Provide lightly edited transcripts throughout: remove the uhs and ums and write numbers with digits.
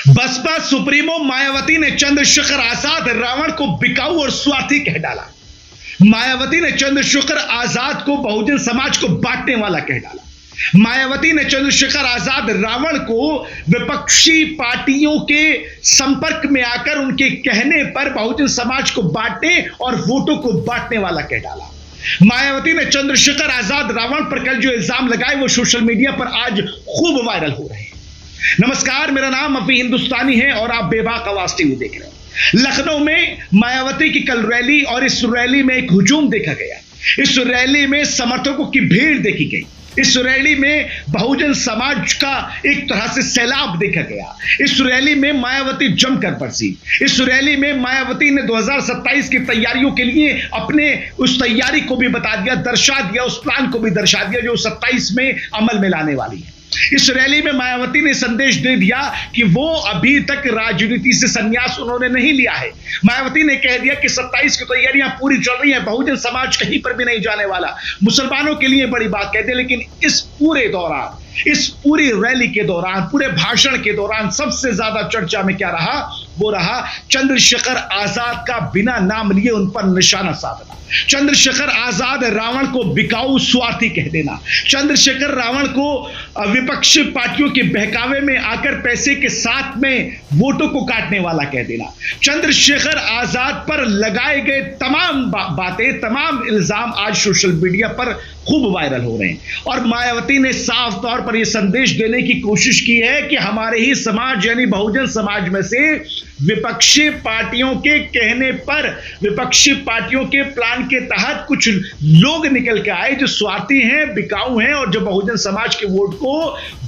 Baspa supremo Mayawati ने चंद्रशेखर आजाद रावण को बिकाऊ और स्वार्थी कह डाला। मायावती ने चंद्रशेखर आजाद को बहुजन समाज को बांटने वाला कह डाला। मायावती ने चंद्रशेखर आजाद रावण को विपक्षी पार्टियों के संपर्क में आकर उनके कहने पर बहुजन समाज को बांटने और वोटों को बांटने वाला कह डाला। मायावती ने चंद्रशेखर आजाद रावण पर कल जो इल्जाम लगाए वो सोशल मीडिया पर आज खूब वायरल हो रहे हैं। नमस्कार, मेरा नाम अभी हिंदुस्तानी है और आप बेबाक आवाज टीवी देख रहे हो। लखनऊ में मायावती की कल रैली और इस रैली में एक हुजूम देखा गया। इस रैली में समर्थकों की भीड़ देखी गई। इस रैली में बहुजन समाज का एक तरह से सैलाब देखा गया। इस रैली में मायावती जमकर बरसी। इस रैली में मायावती ने 2027 की तैयारियों के लिए अपने उस तैयारी को भी बता दिया, दर्शा दिया, उस प्लान को भी दर्शा दिया जो 27 में अमल में लाने वाली है। इस रैली में मायावती ने संदेश दे दिया कि वो अभी तक राजनीति से संन्यास उन्होंने नहीं लिया है। मायावती ने कह दिया कि 27 की तैयारियां पूरी चल रही हैं, बहुजन समाज कहीं पर भी नहीं जाने वाला। मुसलमानों के लिए बड़ी बात कहते हैं, लेकिन इस पूरे दौरान, इस पूरी रैली के दौरान, पूरे भाषण के दौरान सबसे ज्यादा चर्चा में क्या रहा? वो रहा चंद्रशेखर आजाद का बिना नाम लिए उन पर निशाना साधना। चंद्रशेखर आजाद रावण को बिकाऊ स्वार्थी कह देना। चंद्रशेखर रावण को विपक्षी पार्टियों के बहकावे में आकर पैसे के साथ में वोटों को काटने वाला कह देना। चंद्रशेखर आजाद पर लगाए गए तमाम बातें, तमाम इल्जाम आज सोशल मीडिया पर खूब वायरल हो रहे हैं। और मायावती ने साफ तौर पर यह संदेश देने की कोशिश की है कि हमारे ही समाज यानी बहुजन समाज में से विपक्षी पार्टियों के कहने पर, विपक्षी पार्टियों के प्लान के तहत कुछ लोग निकल के आए जो स्वार्थी हैं, बिकाऊ हैं और जो बहुजन समाज के वोट को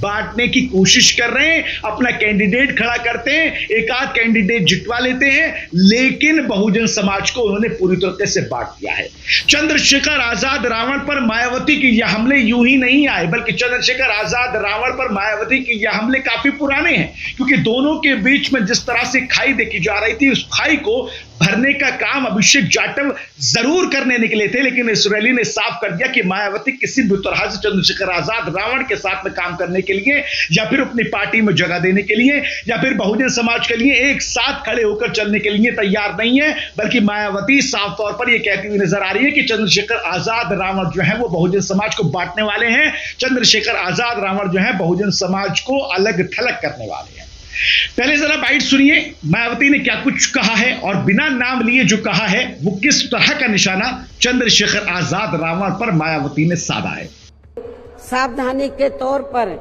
बांटने की कोशिश कर रहे हैं। अपना कैंडिडेट खड़ा करते हैं, एक आध कैंडिडेट जितवा लेते हैं, लेकिन बहुजन समाज को उन्होंने पूरी तरीके से बांट दिया है। चंद्रशेखर आजाद रावण पर मायावती के यह हमले यूं ही नहीं आए, बल्कि चंद्रशेखर आजाद रावण पर मायावती के यह हमले काफी पुराने हैं, क्योंकि दोनों के बीच में जिस तरह से खाई देखी जा रही थी, उस खाई को भरने का काम अभिषेक जाटव जरूर करने निकले थे। लेकिन इस रैली ने साफ कर दिया कि मायावती किसी भी तरह से चंद्रशेखर आजाद रावण के साथ में काम करने के लिए या फिर अपनी पार्टी में जगह देने के लिए या फिर बहुजन समाज के लिए एक साथ खड़े होकर चलने के लिए तैयार नहीं है, बल्कि मायावती साफ तौर पर यह कहती हुई नजर आ रही है कि चंद्रशेखर आजाद रावण जो है वो बहुजन समाज को बांटने वाले हैं। चंद्रशेखर आजाद रावण जो है बहुजन समाज को अलग थलग करने वाले हैं। पहले जरा बाइट सुनिए मायावती ने क्या कुछ कहा है और बिना नाम लिए जो कहा है वो किस तरह का निशाना चंद्रशेखर आजाद रावण पर मायावती ने साधा है। सावधानी के तौर पर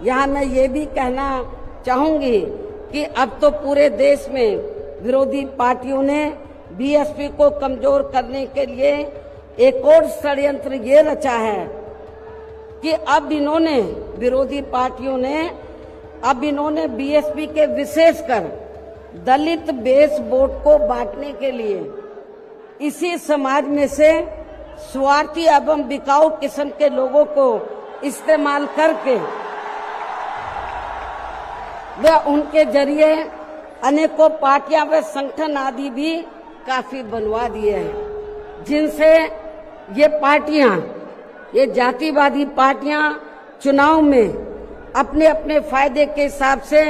यहाँ मैं ये भी कहना चाहूंगी कि अब तो पूरे देश में विरोधी पार्टियों ने बीएसपी को कमजोर करने के लिए एक और षड्यंत्र ये रचा है कि अब इन्होंने, विरोधी पार्टियों ने अब इन्होंने बीएसपी के विशेषकर दलित बेस वोट को बांटने के लिए इसी समाज में से स्वार्थी एवं बिकाऊ किस्म के लोगों को इस्तेमाल करके वे उनके जरिए अनेकों पार्टियां व संगठन आदि भी काफी बनवा दिए हैं, जिनसे ये पार्टियां, ये जातिवादी पार्टियां चुनाव में अपने अपने फायदे के हिसाब से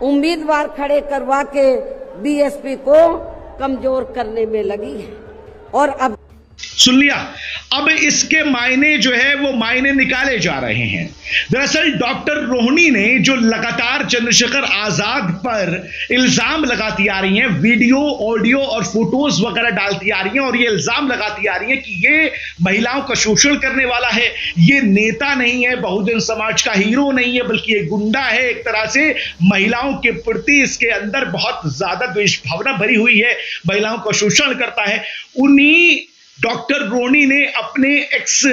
उम्मीदवार खड़े करवा के बीएसपी को कमजोर करने में लगी है। और अब सुन लिया, अब इसके मायने जो है वो मायने निकाले जा रहे हैं। दरअसल डॉक्टर रोहिणी ने जो लगातार चंद्रशेखर आजाद पर इल्जाम लगाती आ रही हैं, वीडियो, ऑडियो और फोटोज वगैरह डालती आ रही हैं और ये इल्जाम लगाती आ रही हैं कि ये महिलाओं का शोषण करने वाला है, ये नेता नहीं है, बहुजन समाज का हीरो नहीं है, बल्कि ये गुंडा है। एक तरह से महिलाओं के प्रति इसके अंदर बहुत ज्यादा द्वेष भावना भरी हुई है, महिलाओं का शोषण करता है। उन्हीं डॉक्टर रोहिणी ने अपने एक्स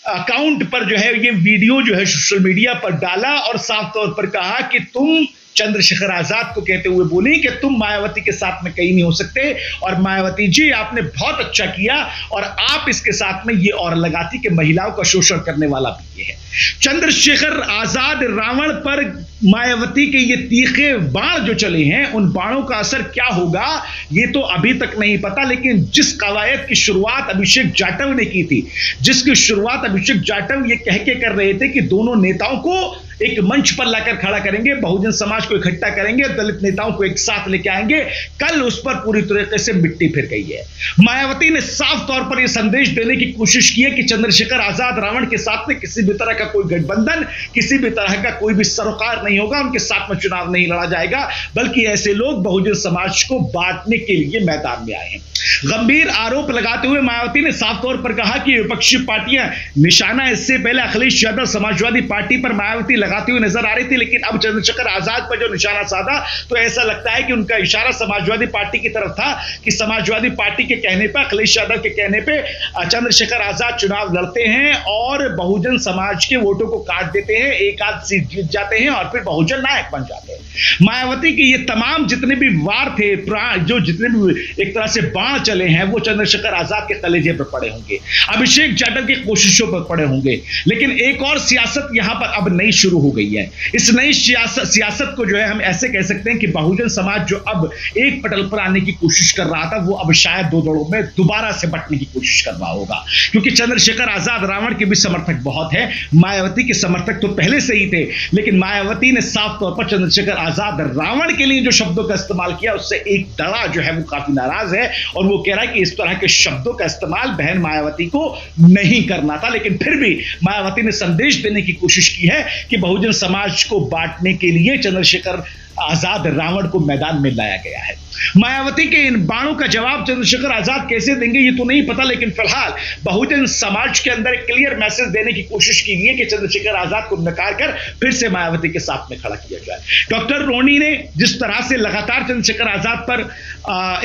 अकाउंट पर जो है ये वीडियो जो है सोशल मीडिया पर डाला और साफ तौर पर कहा कि तुम चंद्रशेखर आजाद को कहते हुए बोली कि तुम मायावती के साथ में कहीं नहीं हो सकते और मायावती जी आपने बहुत अच्छा किया और आप इसके साथ में ये और लगाती कि महिलाओं का शोषण करने वाला भी ये है। चंद्रशेखर आजाद रावण पर मायावती के ये तीखे बाण जो चले हैं, उन बाणों का असर क्या होगा ये तो अभी तक नहीं पता, लेकिन जिस कवायद की शुरुआत अभिषेक जाटव ने की थी, जिसकी शुरुआत अभिषेक जाटव ये कह के कर रहे थे कि दोनों नेताओं को एक मंच पर लाकर खड़ा करेंगे, बहुजन समाज को इकट्ठा करेंगे, दलित नेताओं को एक साथ लेके आएंगे। कल उस पर पूरी तरीके से मिट्टी फिर गई है। मायावती ने साफ तौर पर यह संदेश देने की कोशिश की है कि चंद्रशेखर आजाद रावण के साथ में किसी भी तरह का कोई गठबंधन, किसी भी तरह का कोई भी सरोकार नहीं होगा, उनके साथ में चुनाव नहीं लड़ा जाएगा, बल्कि ऐसे लोग बहुजन समाज को बांटने के लिए मैदान में आए हैं। गंभीर आरोप लगाते हुए मायावती ने साफ तौर पर कहा कि विपक्षी पार्टियां निशाना इससे पहले अखिलेश यादव समाजवादी पार्टी पर मायावती लगाती हुई नजर आ रही थी, लेकिन अब चंद्रशेखर आजाद पर जो निशाना साधा तो ऐसा लगता है कि उनका इशारा समाजवादी पार्टी की तरफ था कि समाजवादी पार्टी के कहने पर, अखिलेश यादव के कहने पे चंद्रशेखर आजाद चुनाव लड़ते हैं और बहुजन समाज के वोटों को काट देते हैं, एक आध सीट जीत जाते हैं और फिर बहुजन नायक बन जाते हैं। मायावती के ये तमाम जितने भी वार थे, जो जितने भी एक तरह से बाण चले हैं, वो चंद्रशेखर आजाद के कलेजे पर पड़े होंगे, अभिषेक यादव की कोशिशों पर पड़े होंगे। लेकिन एक और सियासत यहां पर अब नई शुरू हो गई है। इस नई सियासत को जो है हम ऐसे कह सकते हैं कि बहुजन समाज जो अब एक पटल पर आने की कोशिश कर रहा था, वो अब शायद दो दड़ों में दोबारा से बंटने की कोशिश कर रहा होगा, क्योंकि चंद्रशेखर आजाद रावण के भी समर्थक बहुत है, मायावती के समर्थक तो पहले से ही थे, लेकिन मायावती ने साफ तौर पर चंद्रशेखर आजाद रावण के लिए जो शब्दों का इस्तेमाल किया, उससे एक दड़ा जो है वो काफी नाराज है और वो कह रहा है कि इस तरह के शब्दों का इस्तेमाल बहन मायावती को नहीं करना था। लेकिन फिर भी मायावती ने संदेश देने की कोशिश की है कि बहुजन समाज को बांटने के लिए चंद्रशेखर आजाद रावण को मैदान में लाया गया है। मायावती के इन बाणों का जवाब चंद्रशेखर आजाद कैसे देंगे ये तो नहीं पता, लेकिन फिलहाल बहुजन समाज के अंदर एक क्लियर मैसेज देने की कोशिश की गई है कि चंद्रशेखर आजाद को नकार कर फिर से मायावती के साथ में खड़ा किया जाए। डॉक्टर रोनी ने जिस तरह से लगातार चंद्रशेखर आजाद पर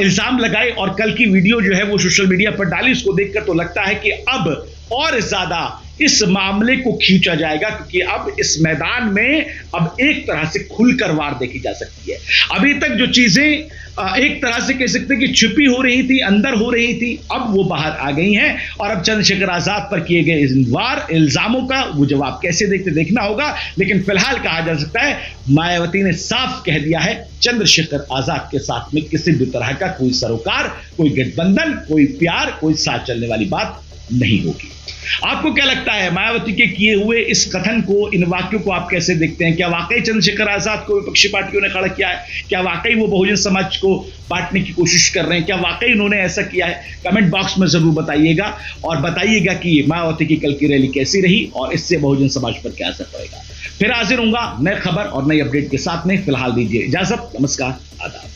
इल्जाम लगाए और कल की वीडियो जो है वो सोशल मीडिया पर डाली, उसको देखकर तो लगता है कि अब और ज्यादा इस मामले को खींचा जाएगा, क्योंकि अब इस मैदान में अब एक तरह से खुलकर वार देखी जा सकती है। अभी तक जो चीजें एक तरह से कह सकते हैं कि छुपी हो रही थी, अंदर हो रही थी, अब वो बाहर आ गई हैं और अब चंद्रशेखर आजाद पर किए गए वार इल्जामों का वो जवाब कैसे देखना होगा। लेकिन फिलहाल कहा जा सकता है मायावती ने साफ कह दिया है चंद्रशेखर आजाद के साथ में किसी भी तरह का कोई सरोकार, कोई गठबंधन, कोई प्यार, कोई साथ चलने वाली बात नहीं होगी। आपको क्या लगता है मायावती के किए हुए इस कथन को, इन वाक्यों को आप कैसे देखते हैं? क्या वाकई चंद्रशेखर आजाद को विपक्षी पार्टियों ने खड़ा किया है? क्या वाकई वो बहुजन समाज को बांटने की कोशिश कर रहे हैं? क्या वाकई उन्होंने ऐसा किया है? कमेंट बॉक्स में जरूर बताइएगा और बताइएगा कि मायावती की कल की रैली कैसी रही और इससे बहुजन समाज पर क्या असर पड़ेगा। फिर हाजिर होऊंगा नई खबर और नई अपडेट के साथ में। फिलहाल दीजिए इजाजत, नमस्कार, आदाब।